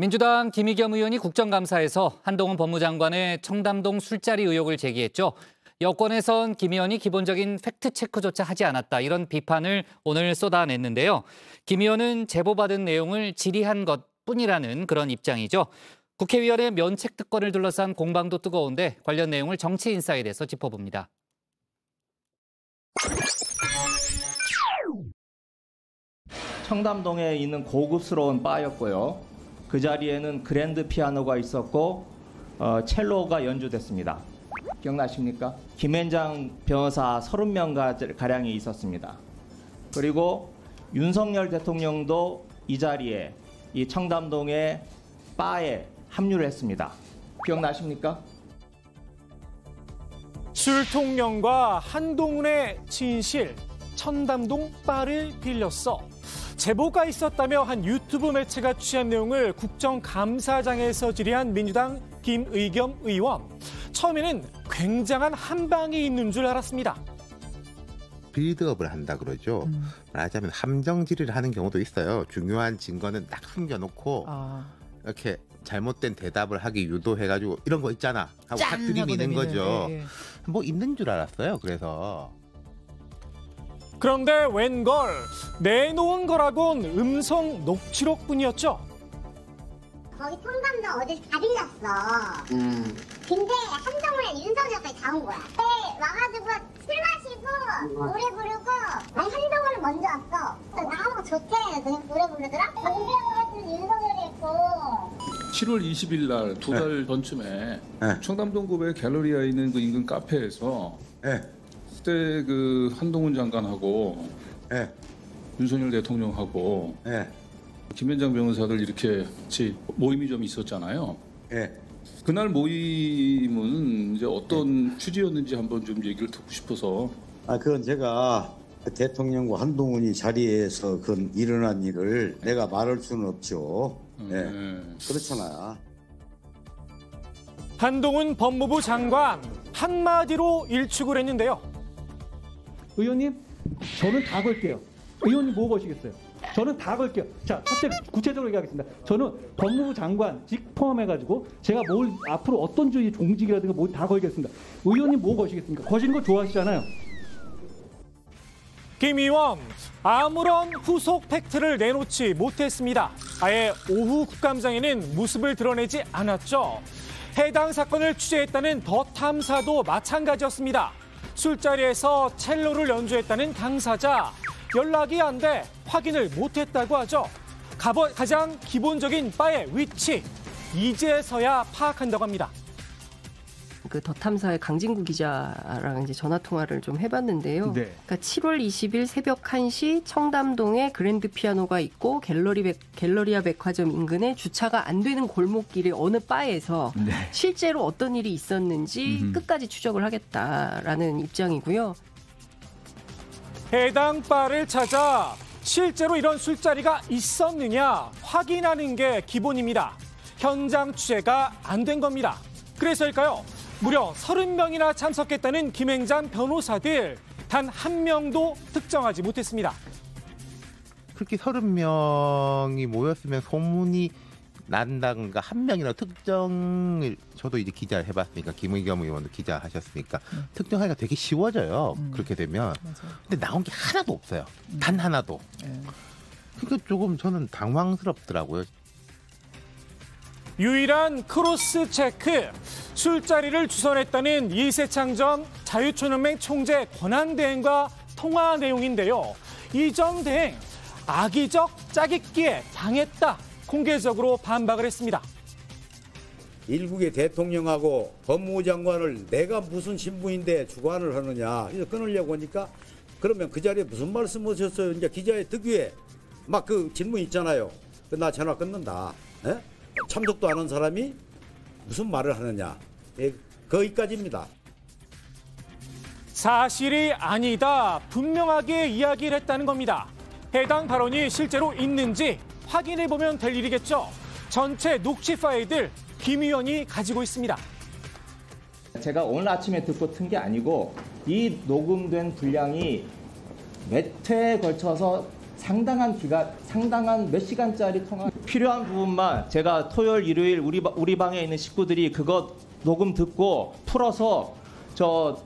민주당 김의겸 의원이 국정감사에서 한동훈 법무장관의 청담동 술자리 의혹을 제기했죠. 여권에선 김 의원이 기본적인 팩트체크조차 하지 않았다, 이런 비판을 오늘 쏟아냈는데요. 김 의원은 제보받은 내용을 질의한 것뿐이라는 그런 입장이죠. 국회의원의 면책특권을 둘러싼 공방도 뜨거운데 관련 내용을 정치인사이드에서 짚어봅니다. 청담동에 있는 고급스러운 바였고요. 그 자리에는 그랜드 피아노가 있었고 첼로가 연주됐습니다. 기억나십니까? 김앤장 변호사 30명가량이 있었습니다. 그리고 윤석열 대통령도 이 자리에 이 청담동의 바에 합류를 했습니다. 기억나십니까? 술통령과 한동훈의 진실, 청담동 바를 빌렸어. 제보가 있었다며 한 유튜브 매체가 취한 내용을 국정감사장에서 질의한 민주당 김의겸 의원. 처음에는 굉장한 한방이 있는 줄 알았습니다. 빌드업을 한다 그러죠. 말하자면 함정 질의를 하는 경우도 있어요. 중요한 증거는 딱 숨겨놓고 이렇게 잘못된 대답을 하기 유도해가지고 이런 거 있잖아 하고 딱 들이미는 거죠. 뭐 있는 줄 알았어요. 그래서. 그런데 웬걸 내놓은 거라곤 음성 녹취록뿐이었죠. 거기 청담동 어딜 다 빌렸어. 근데 한동훈이랑 윤석열까지 다 온 거야. 와가지고 술 마시고 노래 부르고 아니 한동훈은 먼저 왔어. 나하고 좋대 노래 부르더라. 정비하고 같은 윤석열이 있고. 7월 20일 날 두 달 전쯤에 청담동 구의 갤러리아에 있는 그 인근 카페에서 그때 그 한동훈 장관하고 윤석열 대통령하고 김앤장 변호사들 이렇게 같이 모임이 좀 있었잖아요. 그날 모임은 이제 어떤 취지였는지 한번 좀 얘기를 듣고 싶어서. 그건 제가 대통령과 한동훈이 자리에서 그 일어난 일을 내가 말할 수는 없죠. 그렇잖아. 한동훈 법무부 장관 한마디로 일축을 했는데요. 의원님, 저는 다 걸게요. 의원님 뭐 거시겠어요? 저는 다 걸게요. 자, 첫째 구체적으로 얘기하겠습니다. 저는 법무부 장관직 포함해가지고 제가 뭘 앞으로 어떤 주의 종직이라든가 뭐 다 걸겠습니다. 의원님 뭐 거시겠습니까? 거시는 거 좋아하시잖아요. 김 의원, 아무런 후속 팩트를 내놓지 못했습니다. 아예 오후 국감장에는 모습을 드러내지 않았죠. 해당 사건을 취재했다는 더 탐사도 마찬가지였습니다. 술자리에서 첼로를 연주했다는 당사자, 연락이 안 돼 확인을 못했다고 하죠. 가장 기본적인 바의 위치, 이제서야 파악한다고 합니다. 그 더 탐사의 강진구 기자랑 이제 전화 통화를 좀 해봤는데요. 그러니까 7월 20일 새벽 1시 청담동에 그랜드 피아노가 있고 갤러리아 백화점 인근에 주차가 안 되는 골목길의 어느 바에서 실제로 어떤 일이 있었는지 끝까지 추적을 하겠다라는 입장이고요. 해당 바를 찾아 실제로 이런 술자리가 있었느냐 확인하는 게 기본입니다. 현장 취재가 안 된 겁니다. 그래서일까요? 무려 30명이나 참석했다는 김앤장 변호사들 단 한 명도 특정하지 못했습니다. 그렇게 30명이 모였으면 소문이 난다든가 한 명이라도 특정을, 저도 이제 기자를 해봤으니까 김의겸 의원도 기자 하셨으니까 특정하기가 되게 쉬워져요. 그렇게 되면. 근데 나온 게 하나도 없어요. 단 하나도. 그러니까 조금 저는 당황스럽더라고요. 유일한 크로스 체크, 술자리를 주선했다는 이세창 전 자유촌연맹 총재 권한대행과 통화 내용인데요. 이 전 대행, 악의적 짜깁기에 당했다, 공개적으로 반박을 했습니다. 일국의 대통령하고 법무부 장관을 내가 무슨 신분인데 주관을 하느냐, 그래서 끊으려고 하니까 그러면 그 자리에 무슨 말씀하셨어요? 이제 기자의 특유의 막 그 질문 있잖아요. 나 전화 끊는다. 참석도 안 한 사람이 무슨 말을 하느냐. 거기까지입니다. 사실이 아니다, 분명하게 이야기를 했다는 겁니다. 해당 발언이 실제로 있는지 확인해보면 될 일이겠죠. 전체 녹취 파일들 김 의원이 가지고 있습니다. 제가 오늘 아침에 듣고 튼 게 아니고 이 녹음된 분량이 몇 회에 걸쳐서 상당한 몇 시간짜리 통화 필요한 부분만 제가 토요일, 일요일 우리 방에 있는 식구들이 그거 녹음 듣고 풀어서 저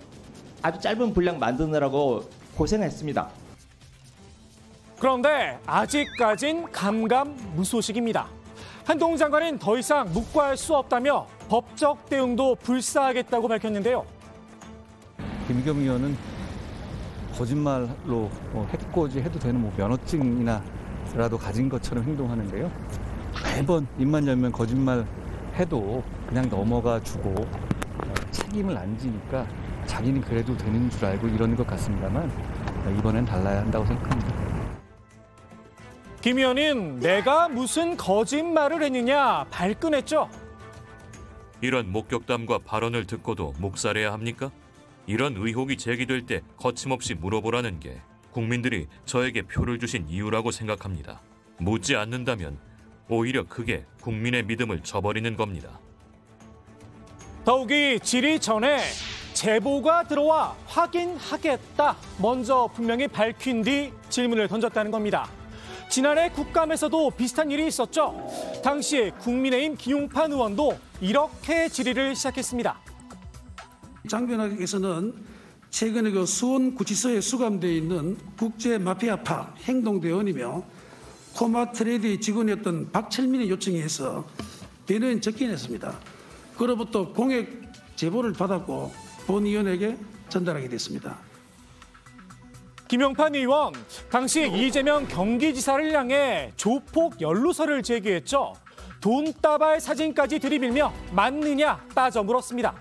아주 짧은 분량 만드느라고 고생했습니다. 그런데 아직까진 감감무소식입니다. 한동훈 장관은 더 이상 묵과할 수 없다며 법적 대응도 불사하겠다고 밝혔는데요. 김의겸 의원은 거짓말로 해코지 해도 되는 면허증이나라도 가진 것처럼 행동하는데요. 매번 입만 열면 거짓말 해도 그냥 넘어가 주고 책임을 안 지니까 자기는 그래도 되는 줄 알고 이러는 것 같습니다만 이번엔 달라야 한다고 생각합니다. 김 의원은 내가 무슨 거짓말을 했느냐 발끈했죠. 이런 목격담과 발언을 듣고도 묵살해야 합니까? 이런 의혹이 제기될 때 거침없이 물어보라는 게 국민들이 저에게 표를 주신 이유라고 생각합니다. 묻지 않는다면 오히려 그게 국민의 믿음을 저버리는 겁니다. 더욱이 질의 전에 제보가 들어와 확인하겠다 먼저 분명히 밝힌 뒤 질문을 던졌다는 겁니다. 지난해 국감에서도 비슷한 일이 있었죠. 당시 국민의힘 김용판 의원도 이렇게 질의를 시작했습니다. 장 변호사께서는 최근에 그 수원구치소에 수감되어 있는 국제마피아파 행동대원이며 코마트레이드의 직원이었던 박철민의 요청에 의해서 변호인 접견했습니다. 그로부터 공익 제보를 받았고 본 의원에게 전달하게 됐습니다. 김용판 의원, 당시 이재명 경기지사를 향해 조폭 연루설을 제기했죠. 돈다발 사진까지 들이밀며 맞느냐 따져 물었습니다.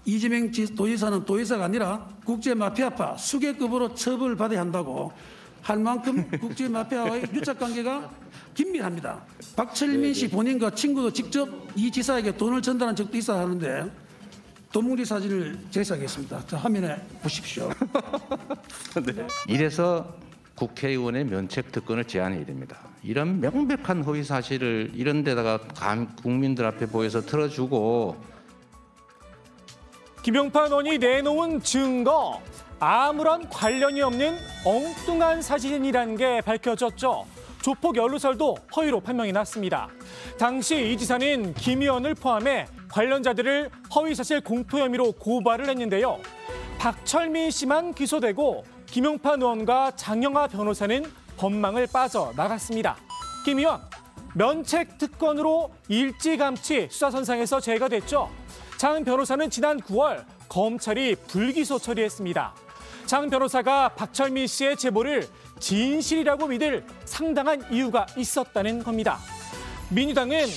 이재명 도지사는 도지사가 아니라 국제마피아파 수계급으로 처벌받아야 한다고 할 만큼 국제마피아와의 유착관계가 긴밀합니다. 박철민 씨 본인과 친구도 직접 이 지사에게 돈을 전달한 적도 있어 하는데 도뭉리 사진을 제시하겠습니다. 자, 화면에 보십시오. 네. 이래서 국회의원의 면책 특권을 제한해야 됩니다. 이런 명백한 허위 사실을 이런 데다가 국민들 앞에 보여서 틀어주고 김용판 의원이 내놓은 증거, 아무런 관련이 없는 엉뚱한 사진이라는 게 밝혀졌죠. 조폭 연루설도 허위로 판명이 났습니다. 당시 이 지사는 김 의원을 포함해 관련자들을 허위사실 공표 혐의로 고발을 했는데요. 박철민 씨만 기소되고 김용판 의원과 장영하 변호사는 법망을 빠져나갔습니다. 김 의원, 면책 특권으로 일찌감치 수사선상에서 제거됐죠. 장 변호사는 지난 9월 검찰이 불기소 처리했습니다. 장 변호사가 박철민 씨의 제보를 진실이라고 믿을 상당한 이유가 있었다는 겁니다. 민주당은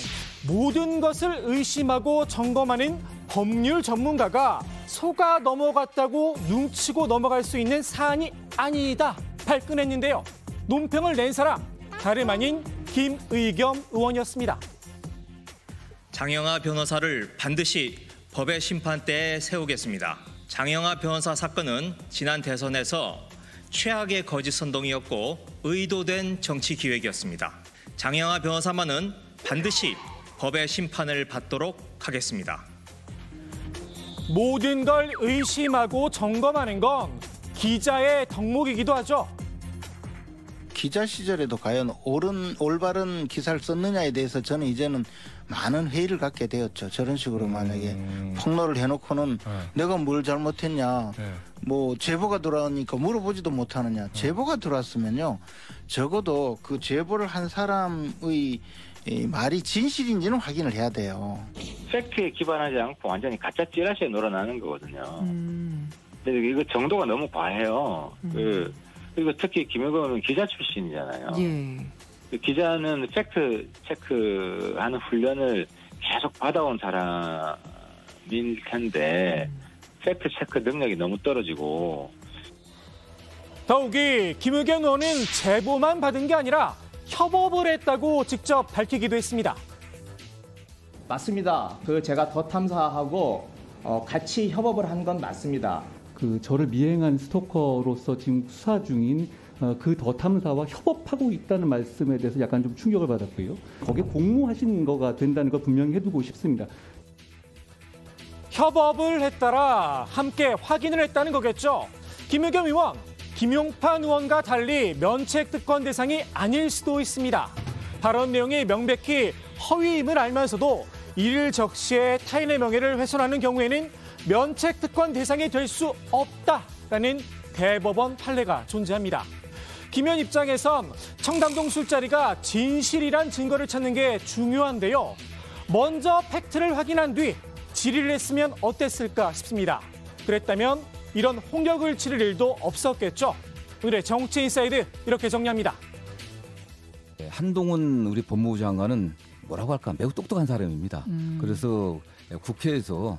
모든 것을 의심하고 점검하는 법률 전문가가 속아 넘어갔다고 눈치고 넘어갈 수 있는 사안이 아니다 발끈했는데요. 논평을 낸 사람 다름 아닌 김의겸 의원이었습니다. 장영하 변호사를 반드시 법의 심판대에 세우겠습니다. 장영하 변호사 사건은 지난 대선에서 최악의 거짓 선동이었고 의도된 정치 기획이었습니다. 장영하 변호사만은 반드시 법의 심판을 받도록 하겠습니다. 모든 걸 의심하고 점검하는 건 기자의 덕목이기도 하죠. 기자 시절에도 과연 올바른 기사를 썼느냐에 대해서 저는 이제는 많은 회의를 갖게 되었죠. 저런 식으로 만약에 폭로를 해놓고는 내가 뭘 잘못했냐, 뭐 제보가 들어오니까 물어보지도 못하느냐. 제보가 들어왔으면요, 적어도 그 제보를 한 사람의 말이 진실인지는 확인을 해야 돼요. 팩트에 기반하지 않고 완전히 가짜 찌라시에 놀아나는 거거든요. 근데 이거 정도가 너무 과해요. 그리고 특히 김의겸은 기자 출신이잖아요. 예. 기자는 팩트 체크하는 훈련을 계속 받아온 사람일 텐데 팩트 체크 능력이 너무 떨어지고. 더욱이 김의겸 의원은 제보만 받은 게 아니라 협업을 했다고 직접 밝히기도 했습니다. 맞습니다. 제가 더 탐사하고 같이 협업을 한 건 맞습니다. 저를 미행한 스토커로서 지금 수사 중인 그 더 탐사와 협업하고 있다는 말씀에 대해서 약간 좀 충격을 받았고요. 거기에 공모하신 거가 된다는 걸 분명히 해두고 싶습니다. 협업을 했다라 함께 확인을 했다는 거겠죠. 김의겸 의원, 김용판 의원과 달리 면책 특권 대상이 아닐 수도 있습니다. 발언 내용이 명백히 허위임을 알면서도 이를 적시해 타인의 명예를 훼손하는 경우에는 면책 특권 대상이 될 수 없다라는 대법원 판례가 존재합니다. 김 의원 입장에선 청담동 술자리가 진실이란 증거를 찾는 게 중요한데요. 먼저 팩트를 확인한 뒤 질의를 했으면 어땠을까 싶습니다. 그랬다면 이런 홍역을 치를 일도 없었겠죠. 오늘의 정치인사이드 이렇게 정리합니다. 한동훈 우리 법무부 장관은 뭐라고 할까 매우 똑똑한 사람입니다. 그래서 국회에서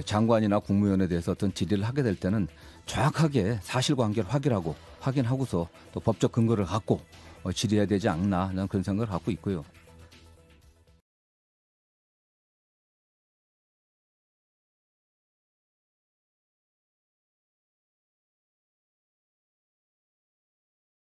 장관이나 국무위원에 대해서 어떤 질의를 하게 될 때는 정확하게 사실관계를 확인하고서 또 법적 근거를 갖고 질의해야 되지 않나, 저는 그런 생각을 갖고 있고요.